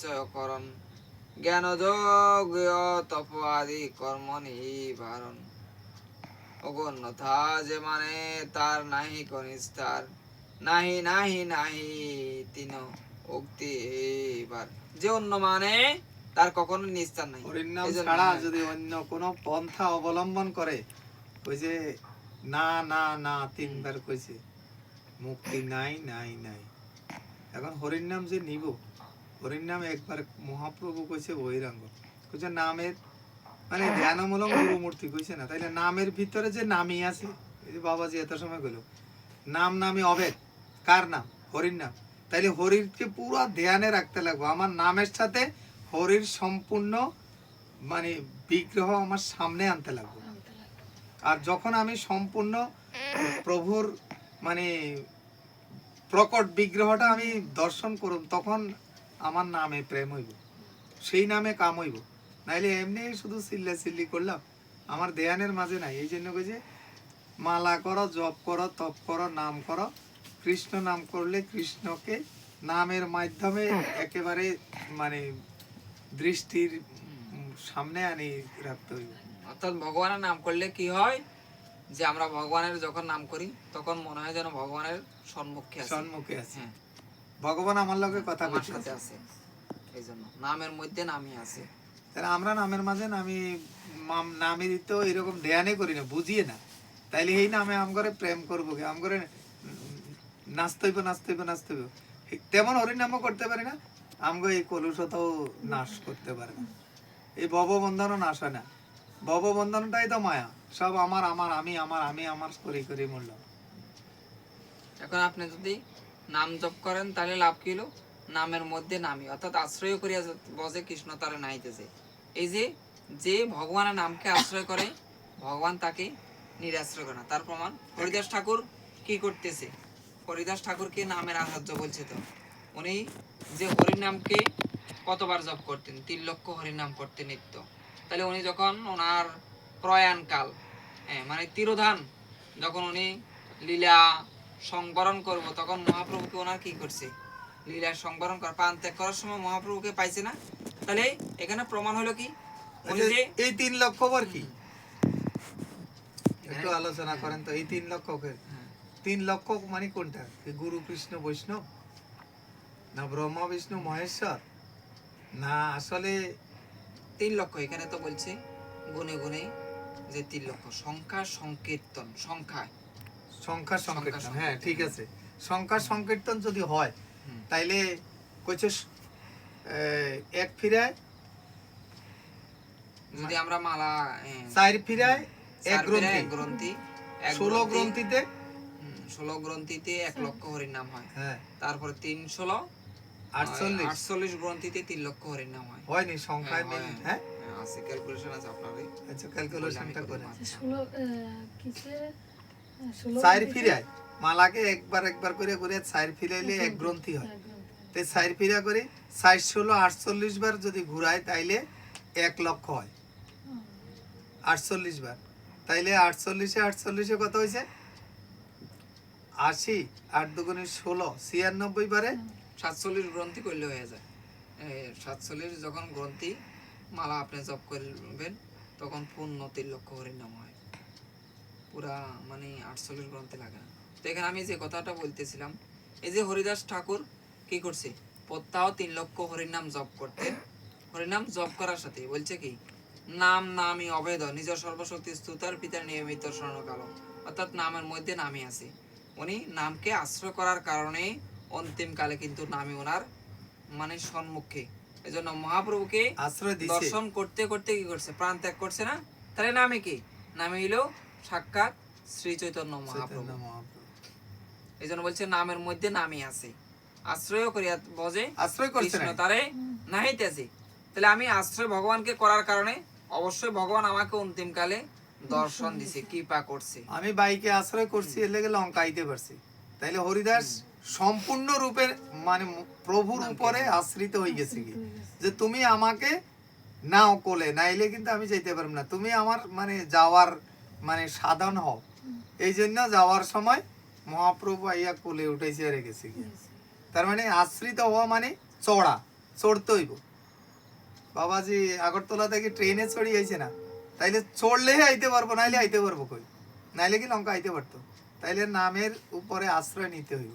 নিশ্চয় করণ, জ্ঞান যোগ তপ আদি কর্ম নিবারণ। অগন্যথা যে মানে তার নাহি কনিস্তার, নাহি নাহি নাহি তিন উক্তি এইবার। যে অন্য মানে তার কখনো নিস্তার নাই। হরিনাম ছাড়া যদি অন্য কোনো পন্থা অবলম্বন করে, ওই যে না না না তিনবার কইছে, মুক্তি নাই নাই নাই। এখন হরিনাম যে নিব, হরিনাম একবার মহাপ্রভু কইছে বহিরাঙ্গ, কইছে নামের মানে ধ্যানমূলক গুরুমূর্তি কইছে না, তাইলে নামের ভিতরে যে নামই আছে, এই যে বাবাজি এত সময় গেল নাম নামই অভেদ, কার নাম? হরির নাম। তাইলে হরিকে পুরো ধ্যানে রাখতে লাগবো, আমার নামের সাথে হরির সম্পূর্ণ মানে বিগ্রহ আমার সামনে আনতে লাগবো। আর যখন আমি সম্পূর্ণ প্রভুর মানে প্রকট বিগ্রহটা আমি দর্শন করব, তখন আমার নামে প্রেম হইব, সেই নামে কাম হইব। নাইলে এমনি শুধু চিল্লা চিল্লি করলাম, আমার ধ্যানের মাঝে নাই। এই জন্য কই যে মালা করো, জপ করো, তপ করো, নাম করো। কৃষ্ণ নাম করলে কৃষ্ণকে নামের মাধ্যমে একেবারে মানে দৃষ্টির সামনে আনি রাখতে হইব। অর্থাৎ ভগবানের নাম করলে কি হয়, যে আমরা ভগবানের যখন নাম করি তখন মনে হয় যেন ভগবানের সম্মুখে আছে, সম্মুখে আছে, হ্যাঁ, ভগবান আমার লগে কথা আমার সাথে আছে। এই জন্য নামের মধ্যে নামই আছে। তাহলে আমরা নামের মাঝে নামি নামে তো এরকম ধ্যানে করি না, বুঝিয়ে না, তাইলে এই নামে আম করে প্রেম করবো কি, আম করে নাচতে হইব নাচতে হইব নাচতে হইব, তেমন হরিনামও করতে পারি না, আমগো এই কলুষতাও নাশ করতে পারে না, এই ভববন্ধনও নাশ হয় না। ভববন্ধনটাই তো মায়া, সব আমার আমার আমি আমার আমি আমার করি করি মরলাম। এখন আপনি যদি নাম জপ করেন তাহলে লাভ কি হলো, নামের মধ্যে নামি, অর্থাৎ আশ্রয় করিয়া বসে কৃষ্ণ তারে নাইতেছে। এই যে যে ভগবানের নামকে আশ্রয় করে, ভগবান তাকে নিরাশ্রয় করে না। তার প্রমাণ হরিদাস ঠাকুর কি করতেছে, হরিদাস ঠাকুরকে নামের আচার্য বলছে। তো উনি যে হরির নামকে কতবার জপ করতেন, 3 লক্ষ হরির নাম করতেন নিত্য। তাহলে উনি যখন ওনার প্রয়াণকাল, মানে তিরোধান, যখন উনি লীলা সংবরণ করব, তখন মহাপ্রভুকে ওনার কি করছে, লীলা সংবরণ করা প্রাণ ত্যাগ করার সময় মহাপ্রভুকে পাইছে না। তাহলে এখানে প্রমাণ হলো কি, উনি যে এই 3 লক্ষ বার কি একটু আলোচনা করেন তো। এই 3 লক্ষ 3 লক্ষ মানে কোনটা, গুরু কৃষ্ণ বৈষ্ণব, না ব্রহ্মা বিষ্ণু মহেশ্বর, না আসলে 3 লক্ষ? এখানে তো বলছে গুনে গুনে যে 3 লক্ষ, সংখ্যা সংকীর্তন, সংখ্যা সংকীর্তন। হ্যাঁ ঠিক আছে, সংখ্যা সংকীর্তন যদি হয় তাইলে কইছে এক ফিরায় যদি আমরা মালা 4 ফিরায় এক গ্রন্থি 16 গ্রন্থিতে 16 গ্রন্থিতে 1 লক্ষ হরির নাম হয়। হ্যাঁ, তারপরে 3 16 48 গ্রন্থিতে 3 লক্ষ হরির নাম হয়। হয়নি সংখ্যায় মিল? হ্যাঁ আছে, ক্যালকুলেশন আছে আপনার। আচ্ছা ক্যালকুলেশনটা করেন। 16 কিসে 4 ফিরায় মালাকে একবার একবার করে করে 4 ফিরাইলে এক গ্রন্থি হয়। তে 4 ফিরা করে 4 16 48 বার যদি ঘুরায় তাইলে 1 লক্ষ হয়। 48 বার, তাইলে 48 48 কত হয়েছে, 80, 8 দুগুণে 16, 96 বারে 47 গ্রন্থি করলে হয়ে যায়। 47 যখন গ্রন্থি মালা আপনি জপ করবেন তখন পূর্ণ 3 লক্ষ হরির নাম হয়, পুরা মানে 48 গ্রন্থি লাগে না। তো এখানে আমি যে কথাটা বলতেছিলাম, এই যে হরিদাস ঠাকুর কি করছে, প্রত্যাহ 3 লক্ষ হরির নাম জপ করতে, হরিনাম জপ করার সাথে বলছে কি, নাম নামই অভেদ, নিজ সর্বশক্তি স্তুতার পিতার নিয়মিত স্মরণকাল, অর্থাৎ নামের মধ্যে নামই আছে। উনি নামকে আশ্রয় করার কারণে অন্তিম কালে কিন্তু নামই ওনার মানে সম্মুখে, এজন্য মহাপ্রভুকে আশ্রয় দিয়েছে, দর্শন করতে করতে কি করছে, প্রাণ ত্যাগ করছে না। তাহলে নামে কি, নামে হইল সাক্ষাৎ শ্রী চৈতন্য মহাপ্রভু। এই জন্য বলছে নামের মধ্যে নামই আছে, আশ্রয় করিয়া বজে আশ্রয় করছে কৃষ্ণ তারে নাহিতেছে। তাহলে আমি আশ্রয় ভগবানকে করার কারণে অবশ্যই ভগবান আমাকে অন্তিম কালে দর্শন দিছে, কৃপা করছে। আমি বাইকে আশ্রয় করছি, এর লেগে লঙ্কা আইতে পারছি। তাইলে হরিদাস সম্পূর্ণ রূপে মানে প্রভুর উপরে আশ্রিত হয়ে গেছে কি, যে তুমি আমাকে নাও কোলে, নাইলে কিন্তু আমি যাইতে পারব না, তুমি আমার মানে যাওয়ার মানে সাধন হও। এই জন্য যাওয়ার সময় মহাপ্রভু আইয়া কোলে উঠাইছে রেখেছে কি, তার মানে আশ্রিত হওয়া মানে চড়া, চড়তে হইব। বাবাজি আগরতলা থেকে ট্রেনে চড়ি আইছে না, তাইলে চড়লে আইতে পারবো, নাইলে আইতে পারবো কই? নাইলে কি লঙ্কা আইতে পারতো? তাইলে নামের উপরে আশ্রয় নিতে হইব,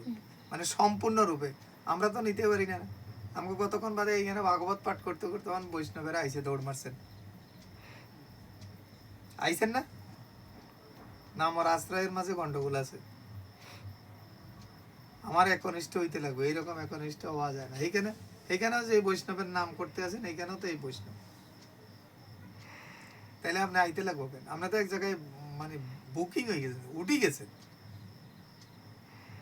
মানে সম্পূর্ণ রূপে। আমরা তো নিতে পারি না। আমাকে কতক্ষণ বাদে এইখানে ভাগবত পাঠ করতে করতে আমার বৈষ্ণবেরা আইসে দৌড় মারছেন, আইছেন না? নাম আর আশ্রয়ের মাঝে গন্ডগোল আছে। আমার একনিষ্ঠ হইতে লাগবে, এইরকম একনিষ্ঠ হওয়া যায় না। এইখানেও যে বৈষ্ণবের নাম করতে আছেন, এইখানেও তো এই বৈষ্ণব, তাইলে আপনি আইতে লাগবো কেন? আপনি তো এক জায়গায় মানে বুকিং হয়ে গেছেন, উঠি গেছেন।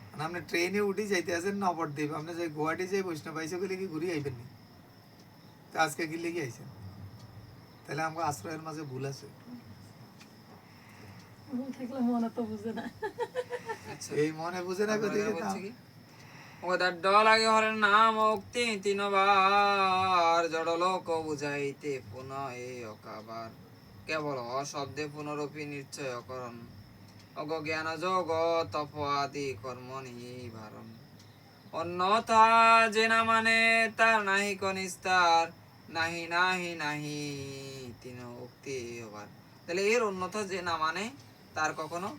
মানে আপনি ট্রেনে উঠি যাইতে আছেন নবদ্বীপ, আপনি যে গুয়াহাটি যে বৈষ্ণব আইসে গেলে কি ঘুরি আইবেন নি? তো আজকে কি লেগে আইছেন? তাহলে আমাকে আশ্রয়ের মাঝে ভুল আছে। ভুল থাকলে মনে তো বুঝে না। আচ্ছা এই মনে বুঝে না তারপরে কোথায় বলছে কি ওদার ডলাগে হরের নাম উক্তি তিনবার জড়লোক বুঝাইতে পুনঃ এই অকাবার কেবল অশব্দে পুনরূপী নিশ্চয়করণ অগ জ্ঞান যোগ তপ আদি কর্ম নিবারণ অন্যথা যে না মানে তার নাহি কনিস্তার নাহি নাহি নাহি তিন উক্তি হবার। তাহলে এর অন্যথা যে না মানে তার কখনো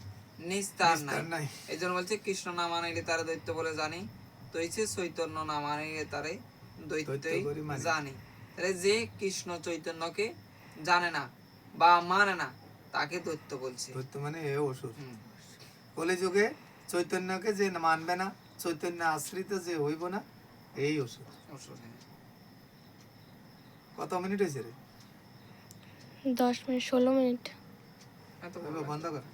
নিস্তার নাই। নিস্তার নাই। এই জন্য বলছে কৃষ্ণ না মানিলে তারে দৈত্য বলে জানি, তো হচ্ছে চৈতন্য না মানিলে তারে দৈত্যই দৈত্য করি মানি। জানি। তাহলে যে কৃষ্ণ চৈতন্যকে জানে না বা মানে না তাকে দৈত্য বলছে। দৈত্য মানে এ অসুর। হুম, কলিযুগে চৈতন্যকে যে মানবে না, চৈতন্য আশ্রিত যে হইব না, এই অসুর। অসুর, হ্যাঁ। কত মিনিট হয়েছে রে? 10 মিনিট 16 মিনিট। এত বন্ধ কর।